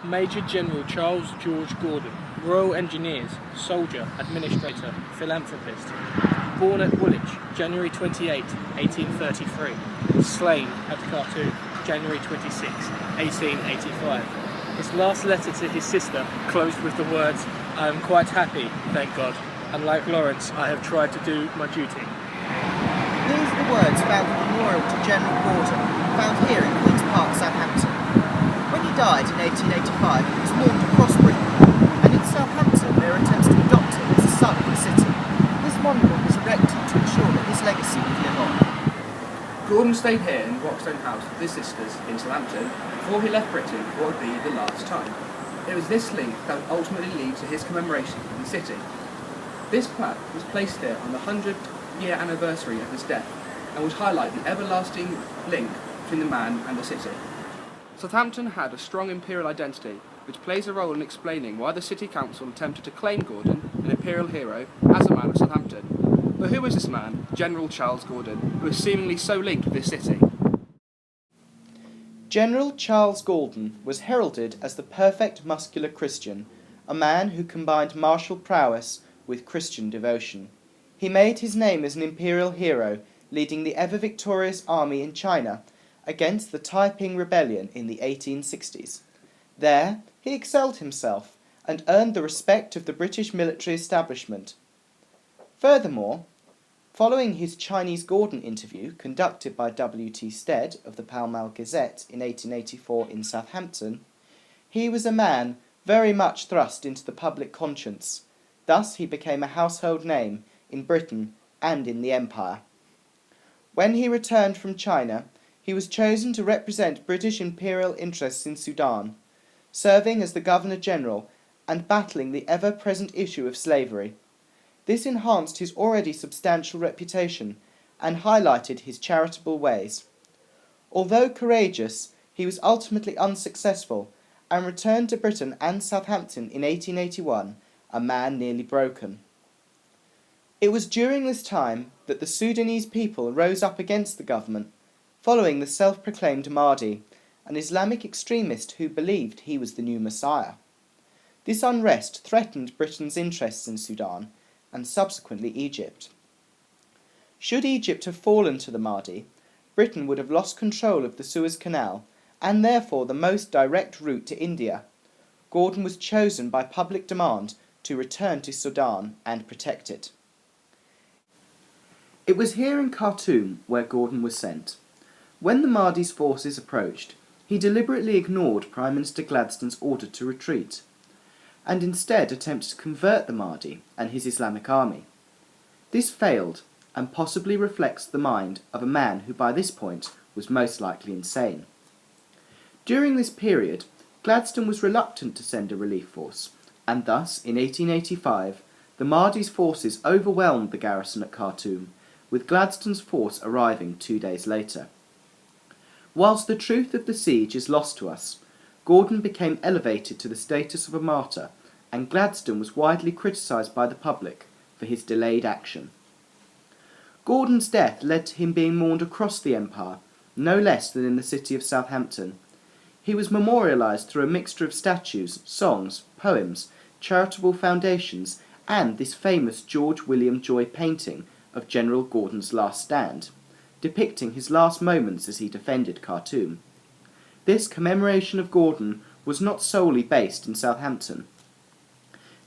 Major General Charles George Gordon, Royal Engineers, soldier, administrator, philanthropist. Born at Woolwich, January 28, 1833. Slain at Khartoum, January 26, 1885. His last letter to his sister closed with the words, "I am quite happy, thank God, and like Lawrence, I have tried to do my duty." These are the words found in the memorial to General Gordon, found here in Queen's Park, Southampton. When he died in 1885, he was mourned across Britain, and in Southampton there are attempts to adopt him as a son of the city. This monument was erected to ensure that his legacy would live on. Gordon stayed here in the Rockstone House with his sisters in Southampton before he left Britain for what would be the last time. It was this link that would ultimately lead to his commemoration in the city. This plaque was placed here on the 100-year anniversary of his death and would highlight the everlasting link between the man and the city. Southampton had a strong imperial identity, which plays a role in explaining why the City Council attempted to claim Gordon, an Imperial hero, as a man of Southampton. But who was this man, General Charles Gordon, who was seemingly so linked with this city? General Charles Gordon was heralded as the perfect muscular Christian, a man who combined martial prowess with Christian devotion. He made his name as an imperial hero, leading the ever-victorious army in China against the Taiping Rebellion in the 1860s. There, he excelled himself and earned the respect of the British military establishment. Furthermore, following his Chinese Gordon interview conducted by W.T. Stead of the Pall Mall Gazette in 1884 in Southampton, he was a man very much thrust into the public conscience. Thus he became a household name in Britain and in the Empire. When he returned from China, he was chosen to represent British imperial interests in Sudan, serving as the Governor-General and battling the ever-present issue of slavery. This enhanced his already substantial reputation and highlighted his charitable ways. Although courageous, he was ultimately unsuccessful and returned to Britain and Southampton in 1881, a man nearly broken. It was during this time that the Sudanese people rose up against the government, following the self-proclaimed Mahdi, an Islamic extremist who believed he was the new Messiah. This unrest threatened Britain's interests in Sudan and subsequently Egypt. Should Egypt have fallen to the Mahdi, Britain would have lost control of the Suez Canal and therefore the most direct route to India. Gordon was chosen by public demand to return to Sudan and protect it. It was here in Khartoum where Gordon was sent. When the Mahdi's forces approached, he deliberately ignored Prime Minister Gladstone's order to retreat, and instead attempted to convert the Mahdi and his Islamic army. This failed, and possibly reflects the mind of a man who by this point was most likely insane. During this period, Gladstone was reluctant to send a relief force, and thus, in 1885, the Mahdi's forces overwhelmed the garrison at Khartoum, with Gladstone's force arriving 2 days later. Whilst the truth of the siege is lost to us, Gordon became elevated to the status of a martyr, and Gladstone was widely criticised by the public for his delayed action. Gordon's death led to him being mourned across the empire, no less than in the city of Southampton. He was memorialised through a mixture of statues, songs, poems, charitable foundations, and this famous George William Joy painting of General Gordon's last stand, depicting his last moments as he defended Khartoum. This commemoration of Gordon was not solely based in Southampton.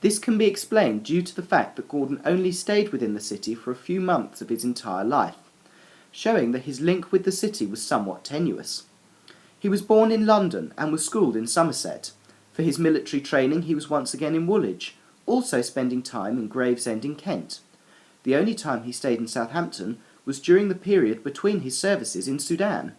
This can be explained due to the fact that Gordon only stayed within the city for a few months of his entire life, showing that his link with the city was somewhat tenuous. He was born in London and was schooled in Somerset. For his military training he was once again in Woolwich, also spending time in Gravesend in Kent. The only time he stayed in Southampton was during the period between his services in Sudan.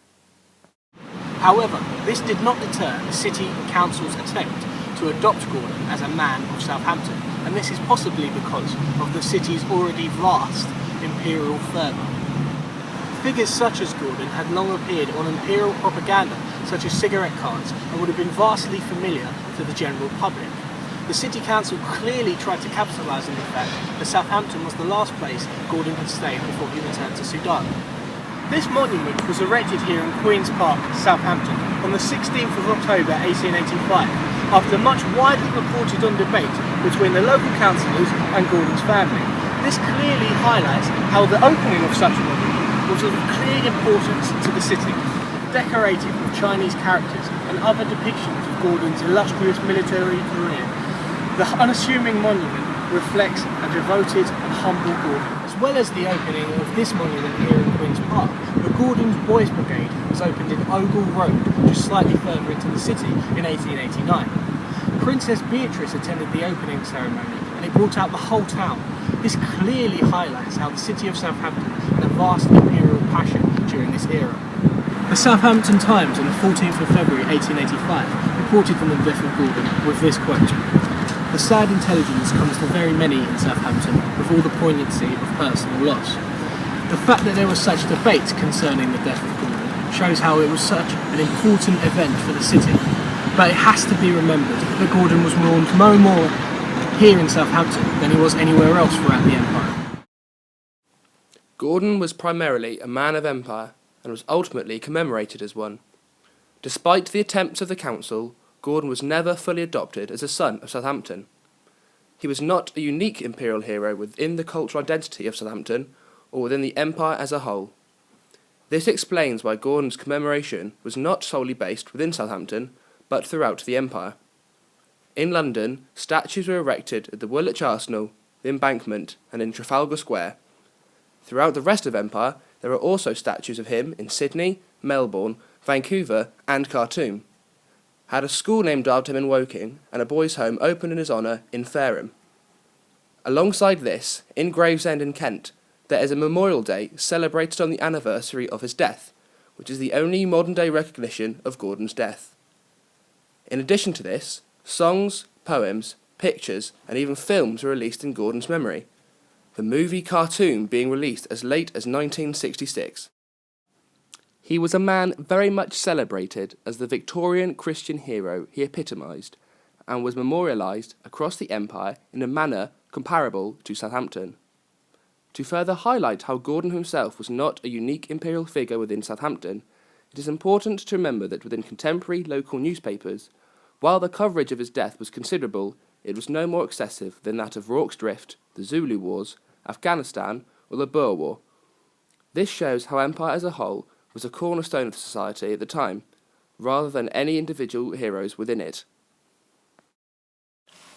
However, this did not deter the City Council's attempt to adopt Gordon as a man of Southampton, and this is possibly because of the city's already vast imperial fervour. Figures such as Gordon had long appeared on imperial propaganda such as cigarette cards and would have been vastly familiar to the general public. The City Council clearly tried to capitalise on the fact that Southampton was the last place Gordon had stayed before he returned to Sudan. This monument was erected here in Queen's Park, Southampton, on the 16th of October 1885, after much widely reported on debate between the local councillors and Gordon's family. This clearly highlights how the opening of such a monument was of clear importance to the city, decorated with Chinese characters and other depictions of Gordon's illustrious military career. The unassuming monument reflects a devoted and humble Gordon. As well as the opening of this monument here in Queen's Park, the Gordon's Boys Brigade was opened in Ogle Road, just slightly further into the city, in 1889. Princess Beatrice attended the opening ceremony, and it brought out the whole town. This clearly highlights how the city of Southampton had a vast imperial passion during this era. The Southampton Times on the 14th of February 1885 reported on the death of Gordon with this quote: "The sad intelligence comes to very many in Southampton with all the poignancy of personal loss." The fact that there was such debate concerning the death of Gordon shows how it was such an important event for the city. But it has to be remembered that Gordon was mourned no more here in Southampton than he was anywhere else throughout the empire. Gordon was primarily a man of empire and was ultimately commemorated as one. Despite the attempts of the council, Gordon was never fully adopted as a son of Southampton. He was not a unique imperial hero within the cultural identity of Southampton or within the empire as a whole. This explains why Gordon's commemoration was not solely based within Southampton, but throughout the empire. In London, statues were erected at the Woolwich Arsenal, the Embankment, and in Trafalgar Square. Throughout the rest of empire, there are also statues of him in Sydney, Melbourne, Vancouver, and Khartoum. Had a school named after him in Woking, and a boys' home opened in his honour in Fareham. Alongside this, in Gravesend in Kent, there is a memorial day celebrated on the anniversary of his death, which is the only modern-day recognition of Gordon's death. In addition to this, songs, poems, pictures, and even films were released in Gordon's memory, the movie Khartoum being released as late as 1966. He was a man very much celebrated as the Victorian Christian hero he epitomised, and was memorialised across the empire in a manner comparable to Southampton. To further highlight how Gordon himself was not a unique imperial figure within Southampton, it is important to remember that within contemporary local newspapers, while the coverage of his death was considerable, it was no more excessive than that of Rorke's Drift, the Zulu Wars, Afghanistan, or the Boer War. This shows how empire as a whole was a cornerstone of society at the time, rather than any individual heroes within it.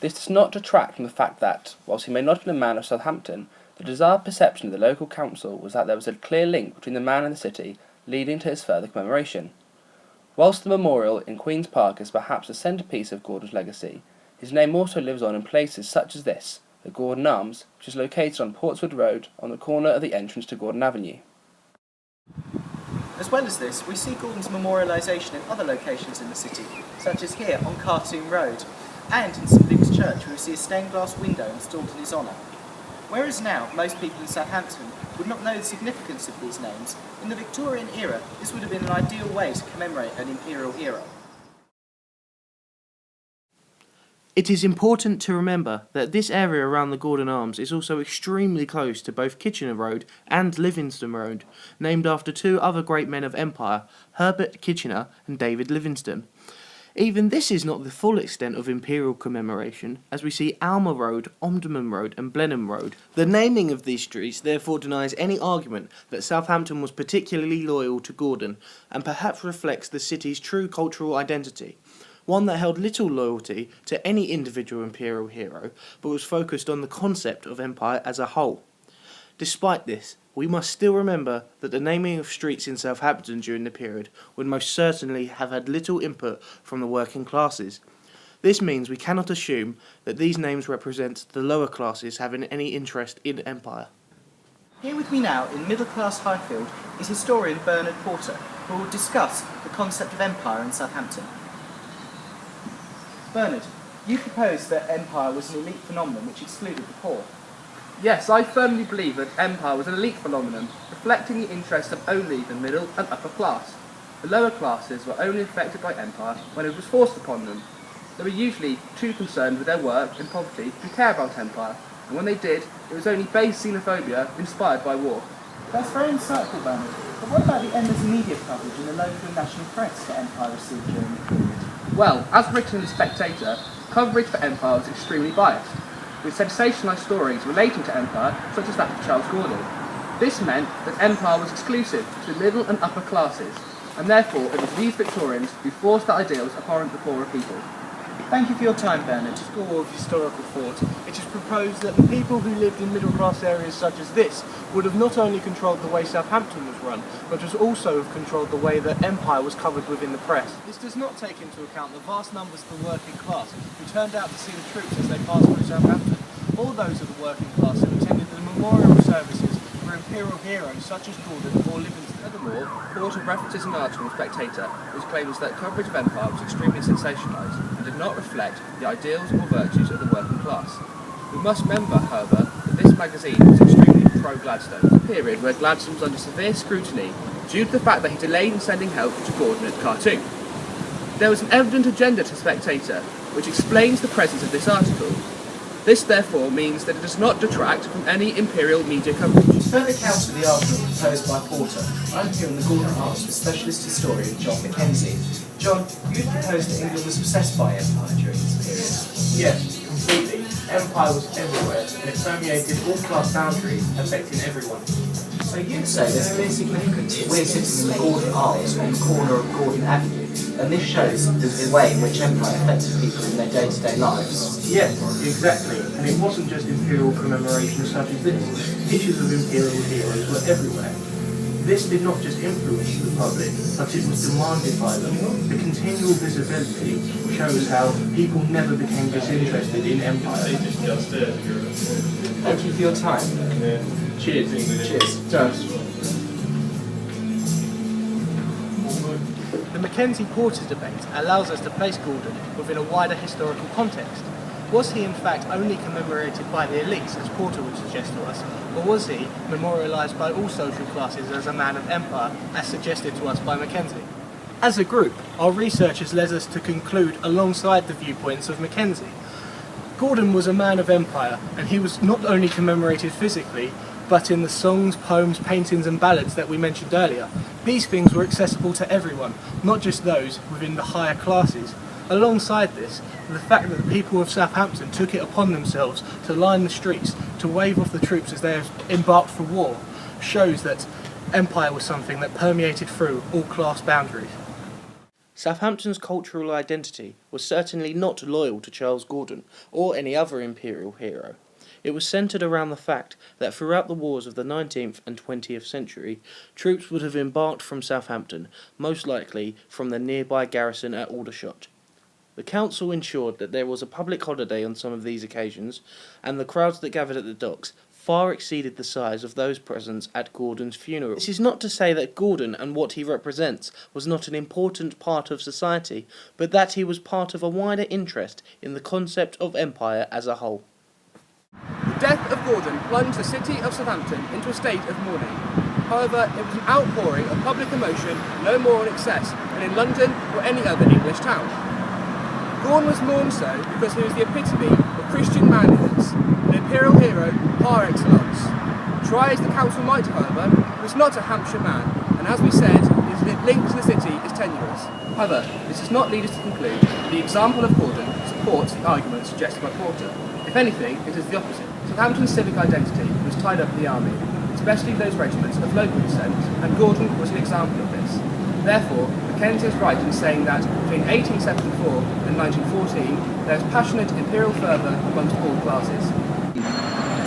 This does not detract from the fact that, whilst he may not have been a man of Southampton, the desired perception of the local council was that there was a clear link between the man and the city, leading to his further commemoration. Whilst the memorial in Queen's Park is perhaps the centrepiece of Gordon's legacy, his name also lives on in places such as this, the Gordon Arms, which is located on Portswood Road on the corner of the entrance to Gordon Avenue. As well as this, we see Gordon's memorialisation in other locations in the city, such as here on Khartoum Road, and in St Luke's Church, where we see a stained glass window installed in his honour. Whereas now, most people in Southampton would not know the significance of these names, in the Victorian era, this would have been an ideal way to commemorate an imperial hero. It is important to remember that this area around the Gordon Arms is also extremely close to both Kitchener Road and Livingston Road, named after two other great men of empire, Herbert Kitchener and David Livingstone. Even this is not the full extent of imperial commemoration, as we see Alma Road, Omdurman Road and Blenheim Road. The naming of these streets therefore denies any argument that Southampton was particularly loyal to Gordon, and perhaps reflects the city's true cultural identity, one that held little loyalty to any individual imperial hero, but was focused on the concept of empire as a whole. Despite this, we must still remember that the naming of streets in Southampton during the period would most certainly have had little input from the working classes. This means we cannot assume that these names represent the lower classes having any interest in empire. Here with me now, in middle-class Highfield, is historian Bernard Porter, who will discuss the concept of empire in Southampton. Bernard, you propose that empire was an elite phenomenon which excluded the poor. Yes, I firmly believe that empire was an elite phenomenon, reflecting the interests of only the middle and upper class. The lower classes were only affected by empire when it was forced upon them. They were usually too concerned with their work and poverty to care about empire, and when they did, it was only base xenophobia inspired by war. That's very insightful, Bernard. But what about the endless media coverage in the local and national press that empire received during the period? Well, as written in The Spectator, coverage for Empire was extremely biased, with sensationalised stories relating to Empire, such as that of Charles Gordon. This meant that Empire was exclusive to the middle and upper classes, and therefore it was these Victorians who forced the ideals abhorrent to poorer people. Thank you for your time, Bernard. School of Historical Thought, it is proposed that the people who lived in middle-class areas such as this would have not only controlled the way Southampton was run, but would also have controlled the way that Empire was covered within the press. This does not take into account the vast numbers of the working class who turned out to see the troops as they passed through Southampton, or those of the working class who attended the memorial services for Imperial heroes such as Gordon or Livingston. Furthermore, Porter references an article in The Spectator which claims that coverage of Empire was extremely sensationalised and did not reflect the ideals or virtues of the working class. We must remember, however, that this magazine was extremely pro-Gladstone, a period where Gladstone was under severe scrutiny due to the fact that he delayed in sending help to Gordon at Khartoum. There was an evident agenda to The Spectator, which explains the presence of this article. This therefore means that it does not detract from any Imperial media coverage. To further counter the argument proposed by Porter, I'm here in the Gordon Arms with specialist historian John Mackenzie. John, you proposed that England was obsessed by Empire during this period. Yes, completely. Empire was everywhere, and it permeated all class boundaries, affecting everyone. So you'd say there's clear significance that we're sitting in the Gordon Arms on the corner of Gordon Avenue, and this shows the way in which Empire affected people in their day-to-day lives. Yes, exactly. And it wasn't just Imperial commemorations such as this. Pictures of Imperial heroes were everywhere. This did not just influence the public, but it was demanded by them. The continual visibility shows how people never became disinterested in Empire. Thank you for your time. Cheers. Cheers. Toast. The Mackenzie-Porter debate allows us to place Gordon within a wider historical context. Was he in fact only commemorated by the elites, as Porter would suggest to us, or was he memorialised by all social classes as a man of empire, as suggested to us by Mackenzie? As a group, our research has led us to conclude alongside the viewpoints of Mackenzie. Gordon was a man of empire, and he was not only commemorated physically, but in the songs, poems, paintings and ballads that we mentioned earlier. These things were accessible to everyone, not just those within the higher classes. Alongside this, the fact that the people of Southampton took it upon themselves to line the streets, to wave off the troops as they embarked for war, shows that empire was something that permeated through all class boundaries. Southampton's cultural identity was certainly not loyal to Charles Gordon or any other imperial hero. It was centred around the fact that throughout the wars of the 19th and 20th century, troops would have embarked from Southampton, most likely from the nearby garrison at Aldershot. The council ensured that there was a public holiday on some of these occasions, and the crowds that gathered at the docks far exceeded the size of those present at Gordon's funeral. This is not to say that Gordon and what he represents was not an important part of society, but that he was part of a wider interest in the concept of empire as a whole. The death of Gordon plunged the city of Southampton into a state of mourning. However, it was an outpouring of public emotion no more in excess than in London or any other English town. Gordon was mourned so because he was the epitome of Christian manliness, an imperial hero par excellence. Try as the council might, however, he was not a Hampshire man, and as we said, his link to the city is tenuous. However, this does not lead us to conclude that the example of Gordon supports the argument suggested by Porter. If anything, it is the opposite. Southampton's civic identity was tied up in the army, especially those regiments of local descent, and Gordon was an example of this. Therefore, Mackenzie is right in saying that between 1874 and 1914, there is passionate imperial fervour amongst all classes.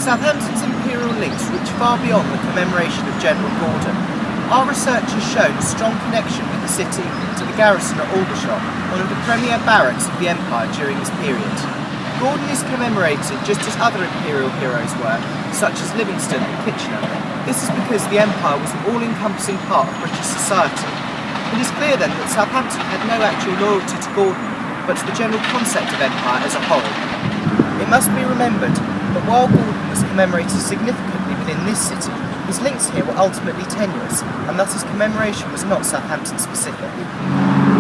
Southampton's imperial links reach far beyond the commemoration of General Gordon. Our research has shown a strong connection with the city to the garrison at Aldershot, one of the premier barracks of the empire during this period. Gordon is commemorated just as other imperial heroes were, such as Livingston and Kitchener. This is because the empire was an all-encompassing part of British society. It is clear then that Southampton had no actual loyalty to Gordon, but to the general concept of empire as a whole. It must be remembered that while Gordon was commemorated significantly within this city, his links here were ultimately tenuous, and thus his commemoration was not Southampton specific.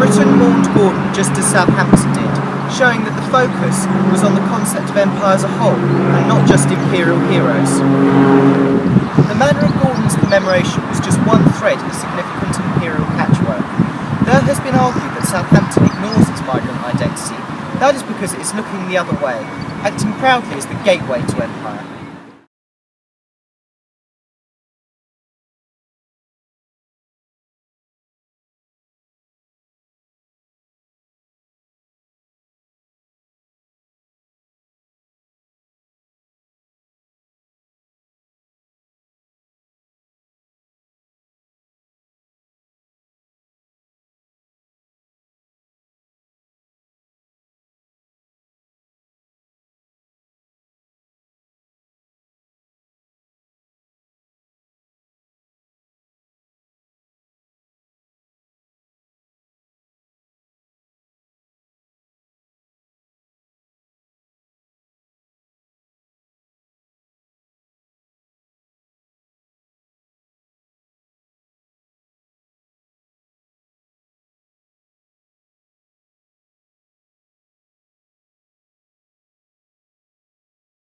Britain mourned Gordon just as Southampton did, showing that the focus was on the concept of empire as a whole, and not just imperial heroes. The manner of Gordon's commemoration was just one thread in a significant imperial patchwork. There has been argued that Southampton ignores its migrant identity, that is because it is looking the other way, acting proudly as the gateway to empire.